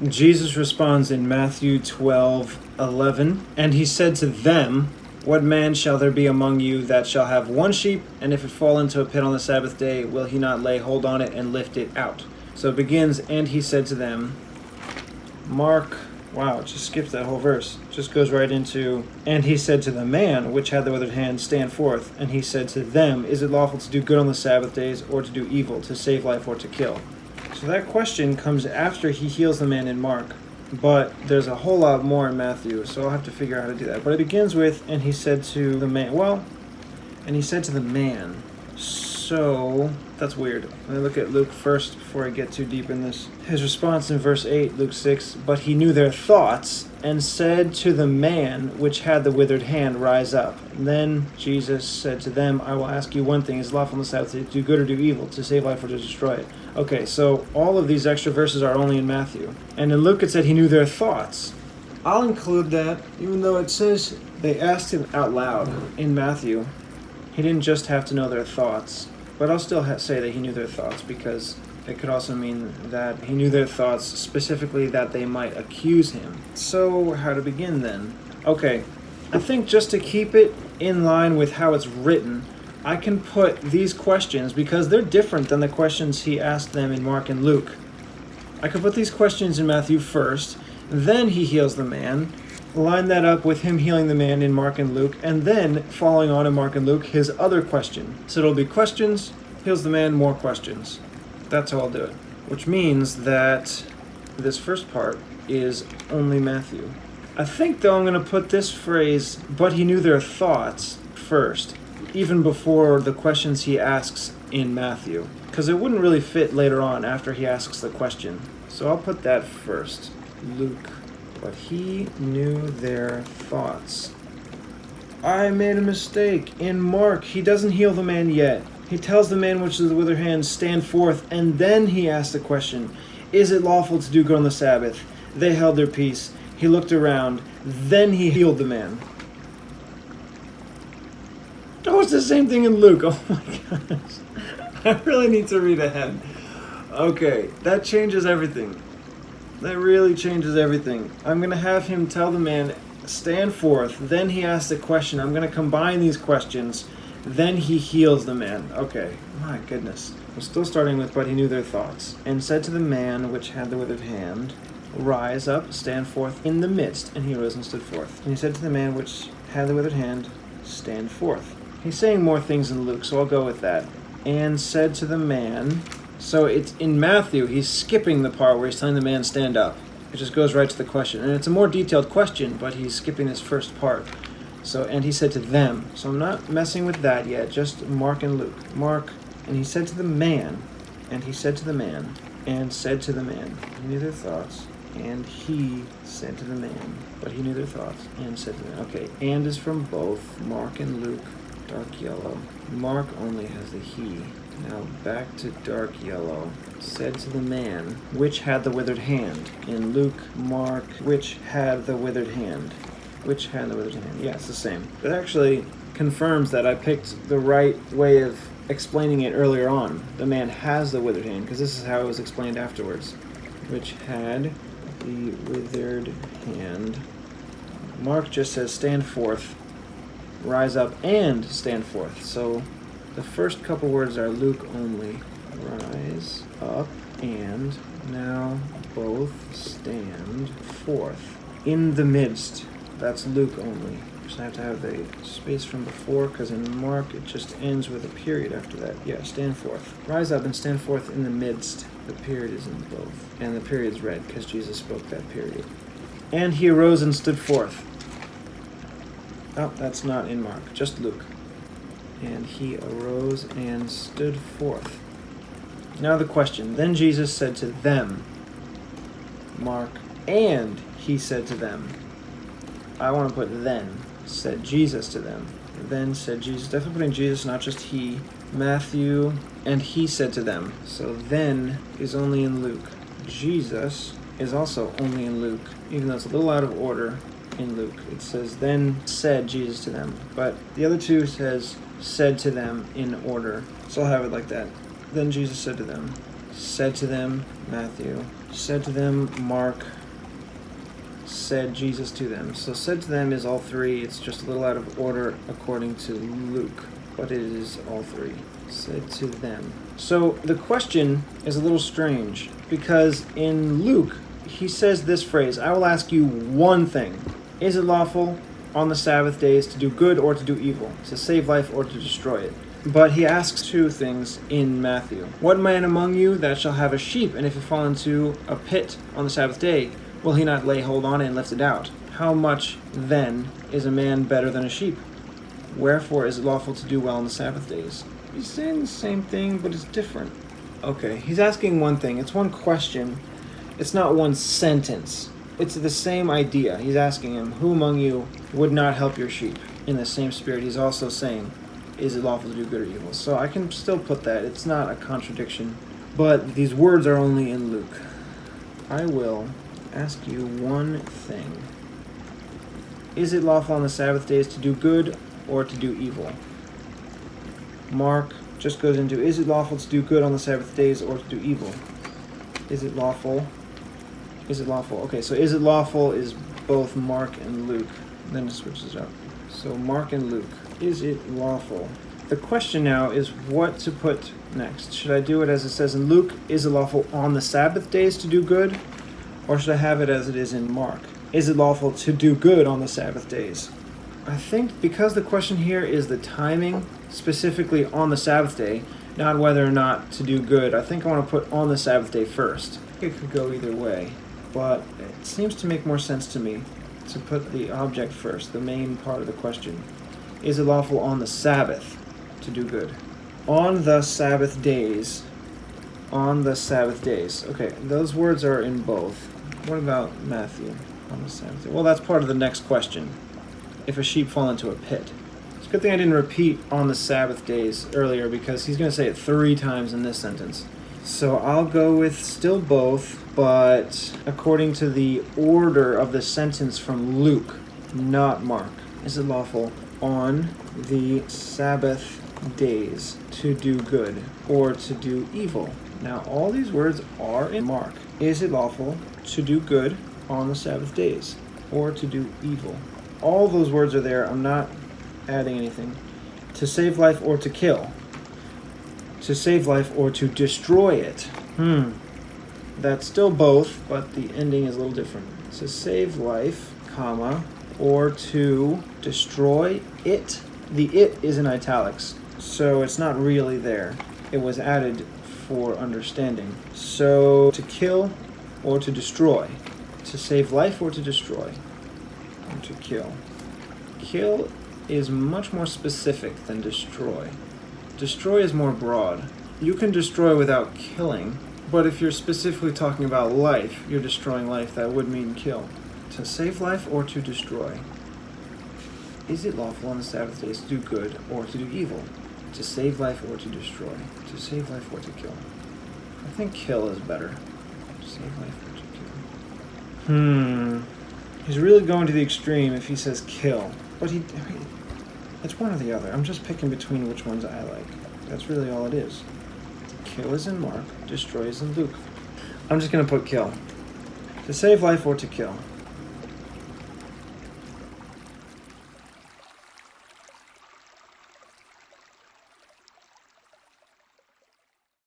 Jesus responds in Matthew 12:11, and he said to them, "What man shall there be among you that shall have one sheep, and if it fall into a pit on the Sabbath day, will he not lay hold on it and lift it out?" So it begins, and he said to them. Mark, wow, it just skips that whole verse. It just goes right into, and he said to the man which had the withered hand, stand forth. And he said to them, is it lawful to do good on the Sabbath days, or to do evil, to save life, or to kill? So that question comes after he heals the man in Mark. But there's a whole lot more in Matthew, so I'll have to figure out how to do that. But it begins with, and he said to the man, and he said to the man. So, that's weird. Let me look at Luke first before I get too deep in this. His response in verse 8, Luke 6, but he knew their thoughts, and said to the man which had the withered hand, rise up. And then Jesus said to them, I will ask you one thing, is it lawful on the Sabbath to do good or do evil, to save life or to destroy it? Okay, so all of these extra verses are only in Matthew. And in Luke it said he knew their thoughts. I'll include that, even though it says they asked him out loud in Matthew. He didn't just have to know their thoughts. But I'll still say that he knew their thoughts, because it could also mean that he knew their thoughts, specifically that they might accuse him. So, how to begin then? Okay, I think just to keep it in line with how it's written, I can put these questions, because they're different than the questions he asked them in Mark and Luke. I could put these questions in Matthew first, then he heals the man, line that up with him healing the man in Mark and Luke, and then, following on in Mark and Luke, his other question. So it'll be questions, heals the man, more questions. That's how I'll do it. Which means that this first part is only Matthew. I think, though, I'm going to put this phrase, but he knew their thoughts, first, even before the questions he asks in Matthew, because it wouldn't really fit later on after he asks the question. So I'll put that first. Luke. But he knew their thoughts. I made a mistake. In Mark, he doesn't heal the man yet. He tells the man which is the withered hand, stand forth, and then he asks the question, is it lawful to do good on the Sabbath? They held their peace. He looked around. Then he healed the man. Oh, it's the same thing in Luke. Oh my gosh. I really need to read ahead. Okay, that changes everything. That really changes everything. I'm going to have him tell the man, stand forth. Then he asks the question. I'm going to combine these questions. Then he heals the man. Okay, my goodness. We're still starting with, but he knew their thoughts. And said to the man which had the withered hand, rise up, stand forth in the midst. And he arose and stood forth. And he said to the man which had the withered hand, stand forth. He's saying more things in Luke, so I'll go with that. And said to the man... So it's in Matthew, he's skipping the part where he's telling the man stand up. It just goes right to the question. And it's a more detailed question, but he's skipping this first part. So, and he said to them. So I'm not messing with that yet, just Mark and Luke. Mark, and he said to the man, and he said to the man, and said to the man. He knew their thoughts, and he said to the man. But he knew their thoughts, and said to the man. Okay, and is from both Mark and Luke, dark yellow. Mark only has the he. Now back to dark yellow. Said to the man, which had the withered hand. In Luke, Mark, which had the withered hand. Which had the withered hand. Yeah, it's the same. It actually confirms that I picked the right way of explaining it earlier on. The man has the withered hand, because this is how it was explained afterwards. Which had the withered hand. Mark just says, stand forth, rise up, and stand forth. So... the first couple words are Luke only. Rise up and now both stand forth. In the midst. That's Luke only. Just have to have the space from before, because in Mark it just ends with a period after that. Yeah, stand forth. Rise up and stand forth in the midst. The period is in both. And the period's red because Jesus spoke that period. And he arose and stood forth. Oh, that's not in Mark. Just Luke. And he arose and stood forth. Now the question. Then Jesus said to them, Mark, and he said to them. I want to put then. Said Jesus to them. Then said Jesus. Definitely putting Jesus, not just he. Matthew, and he said to them. So then is only in Luke. Jesus is also only in Luke, even though it's a little out of order in Luke. It says, then said Jesus to them. But the other two said to them in order. So I'll have it like that. Then Jesus said to them, Matthew, Said to them, Mark. Said Jesus to them. So said to them is all three. It's just a little out of order according to Luke, but it is all three. Said to them. So the question is a little strange because in Luke, he says this phrase, I will ask you one thing. Is it lawful on the Sabbath days to do good or to do evil, to save life or to destroy it? But he asks two things in Matthew. What man among you that shall have a sheep, and if it fall into a pit on the Sabbath day, will he not lay hold on it and lift it out? How much, then, is a man better than a sheep? Wherefore is it lawful to do well on the Sabbath days? He's saying the same thing, but it's different. Okay, he's asking one thing. It's one question. It's not one sentence. It's the same idea. He's asking him, who among you would not help your sheep? In the same spirit, he's also saying, is it lawful to do good or evil? So I can still put that. It's not a contradiction. But these words are only in Luke. I will ask you one thing. Is it lawful on the Sabbath days to do good or to do evil? Mark just goes into, is it lawful to do good on the Sabbath days or to do evil? Is it lawful? Is it lawful? Okay, so is it lawful is both Mark and Luke. Then it switches up. So Mark and Luke. Is it lawful? The question now is what to put next. Should I do it as it says in Luke? Is it lawful on the Sabbath days to do good? Or should I have it as it is in Mark? Is it lawful to do good on the Sabbath days? I think because the question here is the timing, specifically on the Sabbath day, not whether or not to do good, I think I want to put on the Sabbath day first. It could go either way, but it seems to make more sense to me to put the object first, the main part of the question. Is it lawful on the Sabbath to do good? On the Sabbath days. On the Sabbath days. Okay, those words are in both. What about Matthew? On the Sabbath day. Well, that's part of the next question. If a sheep fall into a pit. It's a good thing I didn't repeat on the Sabbath days earlier because he's going to say it 3 times in this sentence. So I'll go with still both, but according to the order of the sentence from Luke, not Mark. Is it lawful on the Sabbath days to do good or to do evil? Now, all these words are in Mark. Is it lawful to do good on the Sabbath days or to do evil? All those words are there. I'm not adding anything. To save life or to kill. To save life or to destroy it. That's still both, but the ending is a little different. To save life, comma, or to destroy it. The it is in italics, so it's not really there. It was added for understanding. So to kill or to destroy. To save life or to destroy. Or to kill. Kill is much more specific than destroy. Destroy is more broad. You can destroy without killing, but if you're specifically talking about life, you're destroying life, that would mean kill. To save life or to destroy. Is it lawful on the Sabbath days to do good or to do evil? To save life or to destroy? To save life or to kill? I think kill is better. To save life or to kill? He's really going to the extreme if he says kill. But it's one or the other. I'm just picking between which ones I like. That's really all it is. Kill is in Mark, destroy is in Luke. I'm just going to put kill. To save life or to kill.